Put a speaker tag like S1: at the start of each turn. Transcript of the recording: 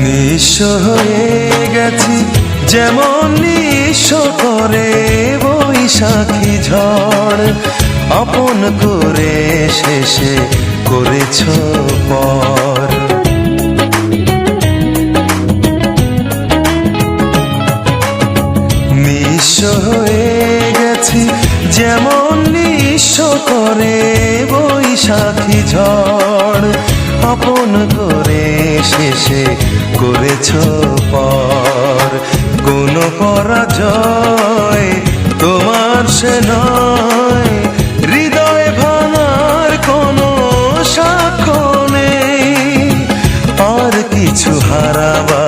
S1: নিঃস্ব হয়ে গেছি যেমন নিঃস্ব করে বৈশাখী ঝড়, আপন করে শেষে করেছ পর। নিঃস্ব হয়ে গেছি যেমন নিঃস্ব করে বৈশাখী ঝড়, আপন করে শেষে করেছ পর। কোন পরাজয় তোমার সে নয়, হৃদয় ভাঙার কোনো সাক্ষ্য নেই, আর কিছু হারাবার